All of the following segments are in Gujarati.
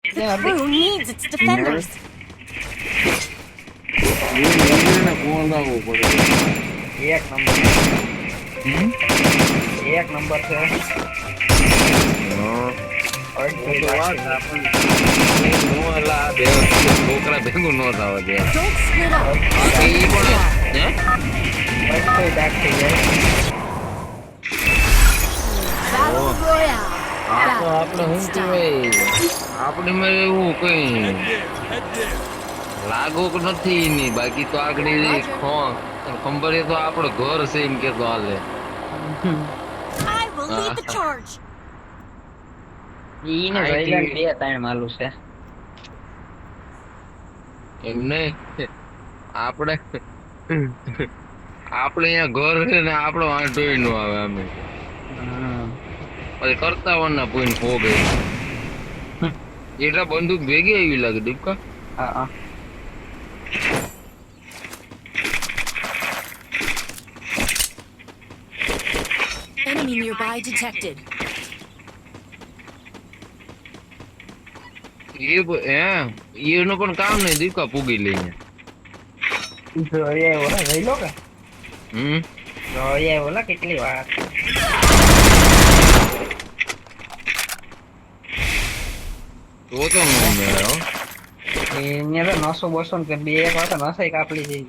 The crew needs its defenders. કોણ લાવવું પડે એક નંબર એક નંબર છે છોકરા ભેગું ન થવા દે Don't split up. એ પણ હે કોઈ દાગ થઈ જાય Battle Royale. આ તો આપણે શું કહેવાય આપણે માં એવું કઈ લાગુ નથી ની બાકી તો આગળ ખબર તો આપણો ઘર છે એમ કે તો હાલે I will lead the charge. ઈને જઈલા બે ત્રણ માલું છે એમ નહીં આપણે અહીંયા ઘર છે ને આપણો વાંધો નો આવે અમે પછી કરતા વારના પોઈન્ટ હો ગઈ એટલા બંદૂક ભેગી આવી લાગે દીપકા હા Enemy nearby detected. એનું પણ કામ નહીં દીપકા પૂગી લઈને જોઈએ ઓલા જઈ લો કે હમ જોઈએ ઓલા કેટલી વાર તો નો મેળો એને તો નસો બસો ને બે એક વાર તો નસાઈ કાપલી જઈ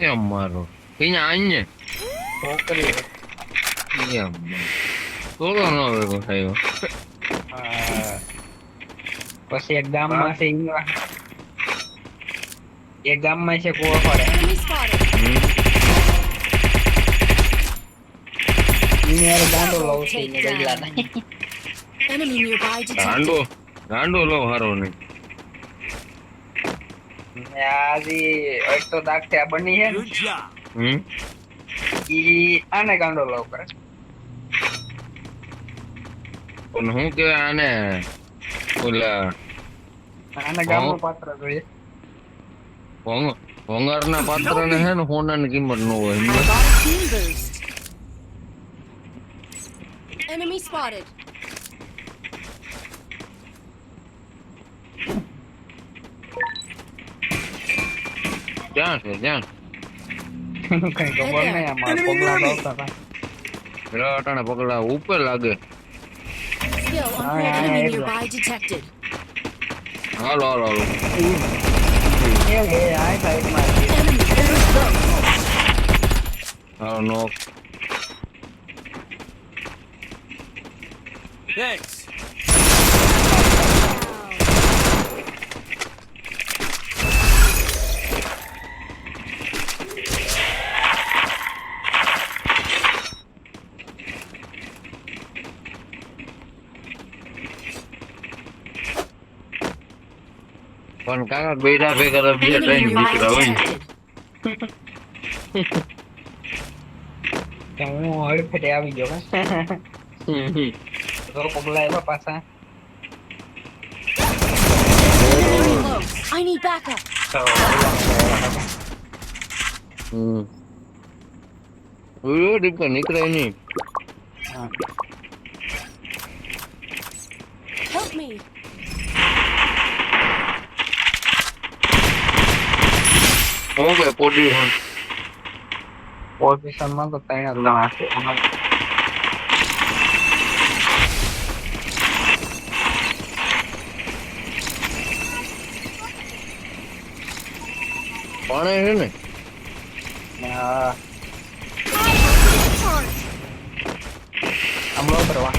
એમ મારો અહીંયા આઈને છોકરી એમ તો નો વેગો થયો પછી એક ગામમાં છે એક ગામમાં છે કુવો ફરે Enemy spotted. એને યાર ગાંડો લઉં છે એને ગયેલા નહીં Enemy nearby detected. ગાંડો લો હારો નહીં આજી એક તો દાગ છે આ બની છે ને હમ ઈ આને ગાંડો લવ કરે પણ હું કે આને ઓલા આને ગામનો પાત્ર જોઈએ ભંગારના પાત્ર ને હે ને સોનાની કિંમત ન હોય I got a team boost. Enemy spotted. ક્યાં છે ક્યાં કઈ ખબર નહીં આમાં પગલા લાવતા હતા પેલા અટાણે પગલા ઉપર લાગે Still Ah, unheard yeah, enemy yeah. nearby detected. હાલો હાલો હાલો એ આ સાઈડમાં Enemy very close. હાલો નો Thanks. પણ કાકા બેડા ભેગા બીજા Enemy ટ્રેન nearby દીકરા હોય ને detected. કે હું હળફેટે આવી ગયો તો પગલા આવ્યા પાછા Very close. I need backup. તો ઓય દીપકા નીકળે નહીં Help me. ઓકે પોઝિશન પોઝિશનમાં તો ત્રણ જ જણા છે પાણે છે ને હા I will lead the charge. હમણાં ઉતરવા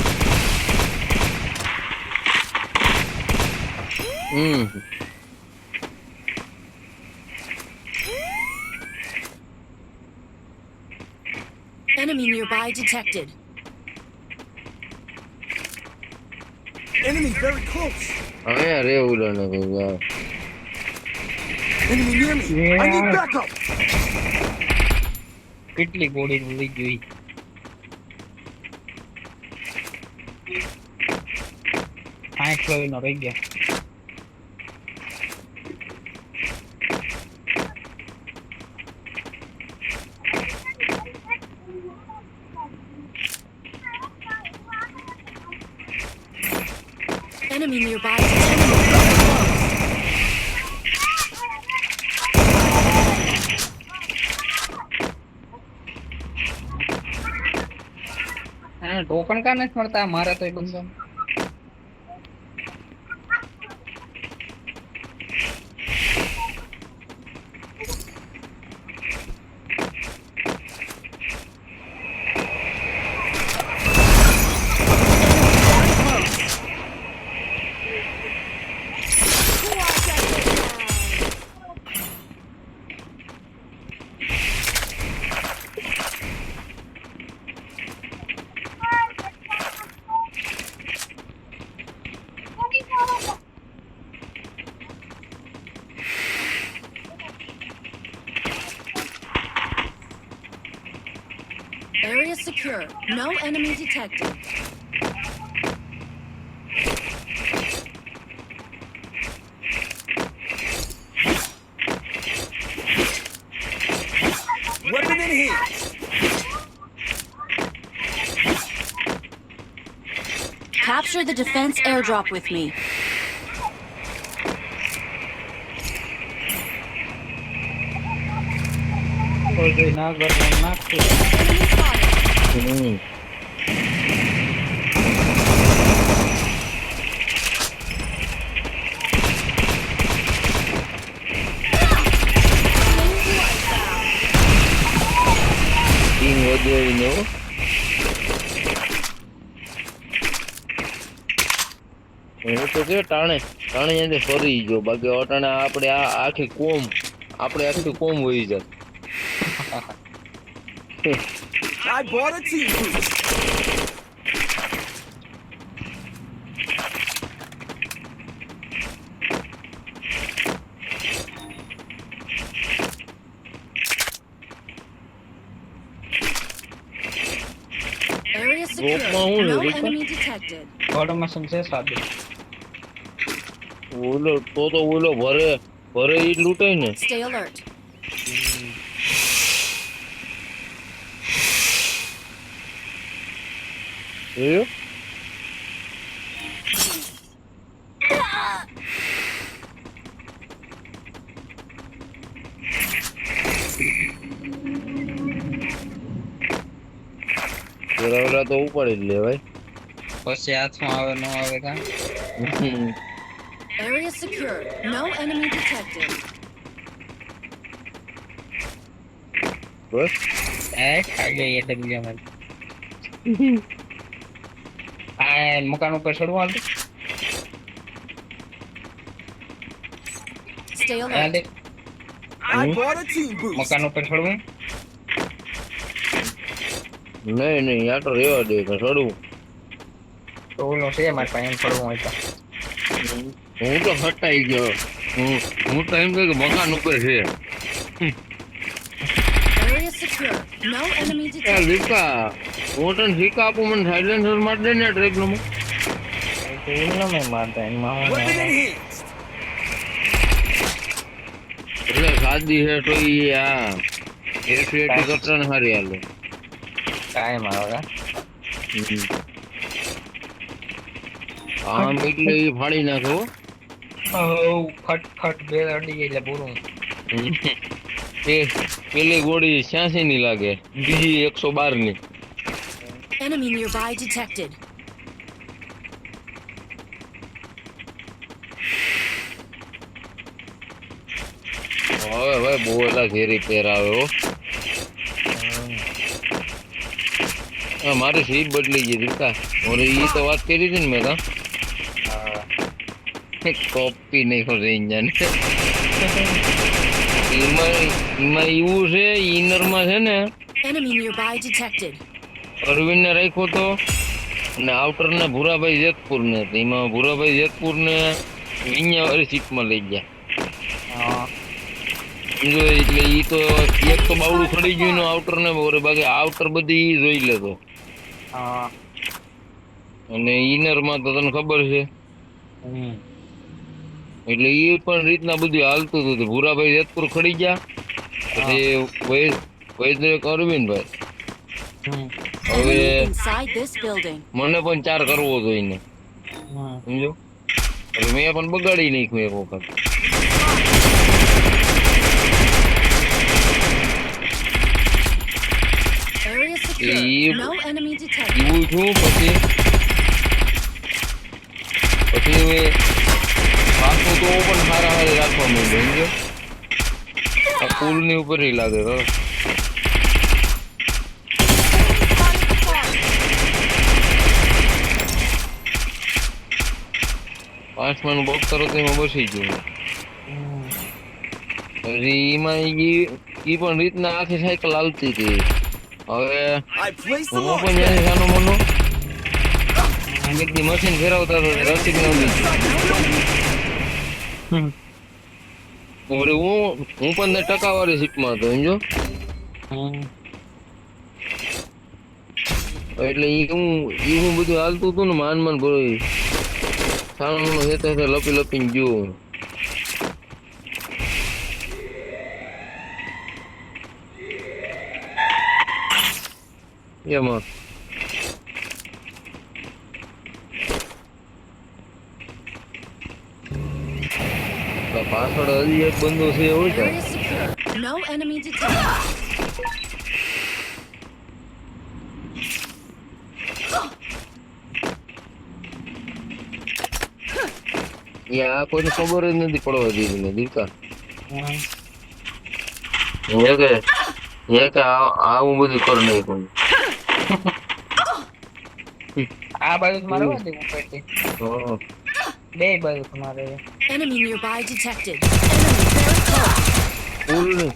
Enemy nearby detected. Enemy very close. હવે રે ઉડા ને કોઈ Enemy near me. I need backup. કેટલી ગોળી ઉડી ગઈ આઠ નો રહી ગયા Enemy Enemy nearby detected. Very close. હા ટોકન કા નથી મળતા મારે તો એ બંધો Area secure. No enemy detected. Weapon in hand. Capture the defense airdrop with me. કોઈ જોઈ ના ગરમ નાખતું Enemy spotted. હમ. ટીમ વધુ આવીને હો. હું તો કે ટાણે ટાણે ફરી ગયો બાકી અટાણે આપણે આ આખી કોમ વહી જાય. I bought a team boost. Area secure. Gopma હું No Gopma? enemy detected. Automation છે સાદું ઓલો ભરે ઈ લૂંટાય ને. Stay alert. જોયું? પેલા તો ઉપાડી જ લે ભાઈ. પછી હાથમાં આવે ન આવે કા Area secure. No enemy detected. બસ એ ખાલી એટલે બીજા માં આ મકાન ઉપર ચડવું હાલતું Stay આ alert. They I bought a team boost. મકાન ઉપર ચડવું નહીં યા તો રેવા દે કે ચડવું. તો ઓલો છે મારે પાસે એમ ચડવું હોય તો હું તો હટાઈ ગયો. હું તો એમ કહું કે મકાન ઉપર છે. Area secure. No enemy detected. Leica હું તને શીખા આપું મને સાયલેન્સર માર દે ને ટ્રેક નો. એનો મેં મારતા એમાં Weapon in hand. એટલે સાદી છે તો ઈ આ એફએટી કરતા ને હારી હાલે. કાંઈ મારો આમ એટલે ઈ ફાડી નાખો. ફટ ફટ બે અડી એટલે પૂરું પેલી ગોળી 86 ની લાગે બીજી 112 ની. Enemy nearby detected. હવે ભાઈ બહુ એટલા ઘેરી પેર આવે હો. મારી સીટ બદલી ગઈ દીકા. ઓરે ઈ તો વાત કરી હતી ને મેં કા કોપી નહીં ખોરે ઇન્જન. એમાં એવું છે ઇનરમાં છે ને Enemy nearby detected. અરવિંદ ને રાખ્યો તો અને આઉટર ને ભૂરાભાઈ જેતપુર ને એમાં ભૂરાભાઈ જેતપુર ને વિඤ્યા વાળી સીટમાં લઈ ગયા. સમજો એટલે ઈ તો એક તો બાવડું ખડી ગયું આઉટર ને બોરે બાકી આઉટર બધી ઈ જોઈ લેતો. અને ઇનર માં તો તને ખબર છે એટલે ઈ પણ રીતના બધું હાલતું હતું. ભૂરાભાઈ જેતપુર ખડી ગયા પછી વૈદ્ય અરવિંદભાઈ હવે Enemy inside this building. મને પણ 4 કરવો હતો એને સમજો હવે મેં પણ બગાડી નાખ્યું એક વખત. Area એ secure. No enemy detected. એવું છું પછી હવે પાછું તો પણ સારા હારે રાખવા માંડ્યો સમજો. આ પુલ ની ઉપર ય લાગે હવે. પાંચમાનું બોક્સ તરત એમાં બસી ગયું. પછી એમાં ઈ પણ રીતના આખી સાયકલ હાલતી હતી. હવે I placed the હું launch પણ pad. ત્યાંથી સાનો મનો એક દી મશીન ફેરવતા તો રસીદ નહોતી. વળી હું પણ ટકાવાળી સીટમાં હતો સમજો. એટલે ઈ હું બધું હાલતું હતું ને માન ભરોઈ સાનો હેતા લપી લપીને ગયું. એમાં પાછળ હજી એક બંદો છે એવું છે. Area secure. No enemy detected. આ કોઈને ખબર જ નથી પડવા દીધી ને દીકા. આવું બધું કરી નાખ્યું. આ બાજુ તમારે હોવા દેવું પડશે. બે બાજુ તમારે. Enemy nearby detected. Enemy very close.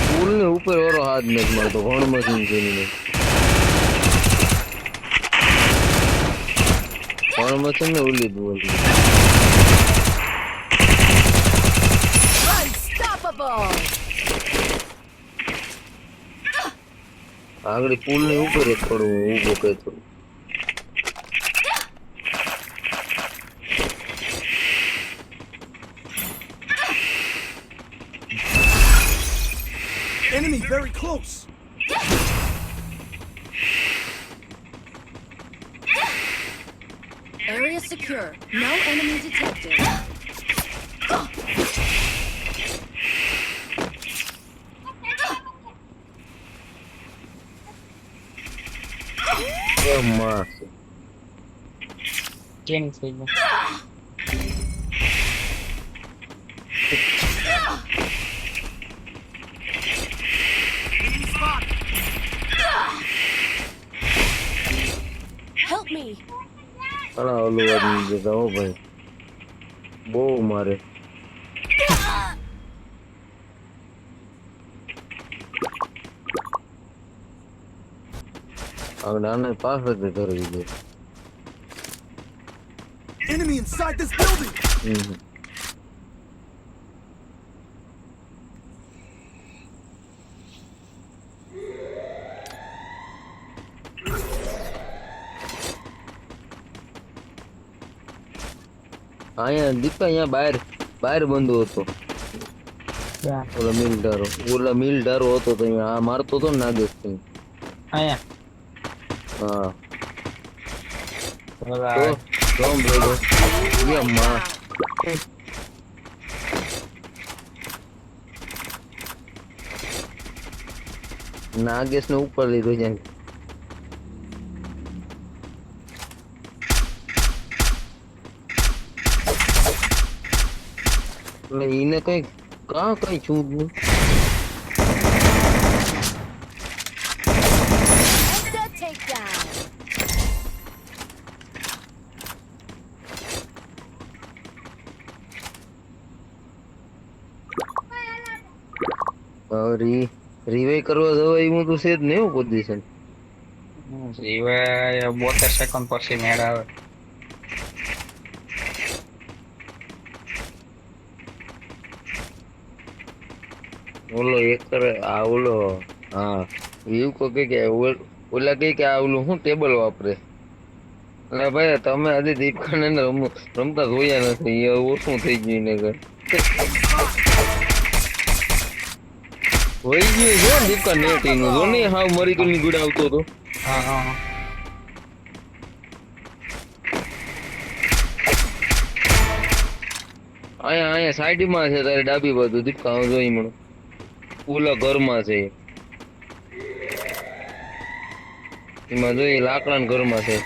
પુલ ને ઉપર વાળો હાથ નથી મારતો ઘણ મશીન છે ને ઘણ મશીન ને ઉલી દઉં. Unstoppable. આગળ પુલ ને ઉપર જ થોડું ઊભો કહેતો. Enemy very close. Area secure. No enemy detected. મારશે કેમ થઈ ગયું? Help me. ઘણા ઓલું આદમી જતા હો ભાઈ બહુ મારે. આગળ આને પાછળ જ ધરવી દે. Enemy inside this building. અહીંયા દીપા અહીંયા બહાર બંધો હતો. ઓલા મિલધારો હતો તો અહીંયા આ મારતો હતો ને નાગેશ સિંહ. અહીંયા હા ઓલા Don't brother. Yeah, ma. Nagesh ને ઉપર લીધો છે. એને કઈ કઈ છું રિવાઈ કરવા જવાય એવું તો છે જ નહીં એવું પોઝિશન. રિવાઈ 72 સેકન્ડ પછી મેળ આવે. ઓલો એક કરે આ ઓલો હા એવું કહે કે ઓલા કહે કે આ ઓલું શું ટેબલ વાપરે. એટલે ભાઈ તમે આજે દીપખાને રમતા જોયા નથી એ ઓછું થઈ ગયું ને ઘર હોય ગયું છે દીપકા નેટ નું જો ને હાવ મરી ગયેલી ગુડ આવતો હતો. હા હા અહીંયા સાઈડમાં છે તારી ડાબી બાજુ દીપકા હું જોઈ મળું ઓલા ઘરમાં છે એમાં જોઈ લાકડાના ઘરમાં છે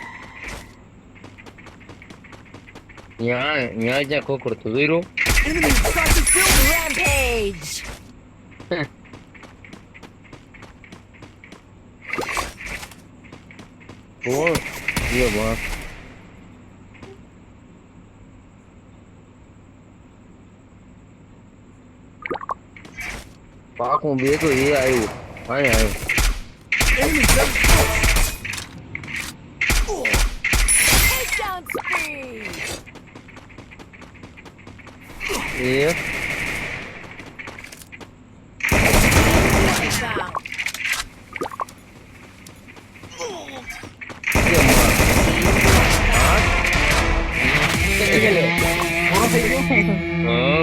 ત્યાં જ્યાં ખોખડતું જોઈ રહ્યું Enemy inside this building! Rampage! કોણ યો બા પાકું બેઠો એ આવ્યું અહીંયા આવ્યું Enemy very close! Takedown spree! એ Found. કેમ માં? હા? પૂરો થઈ ગયો હા.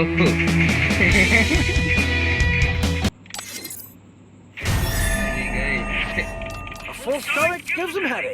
A full stomach gives him headache.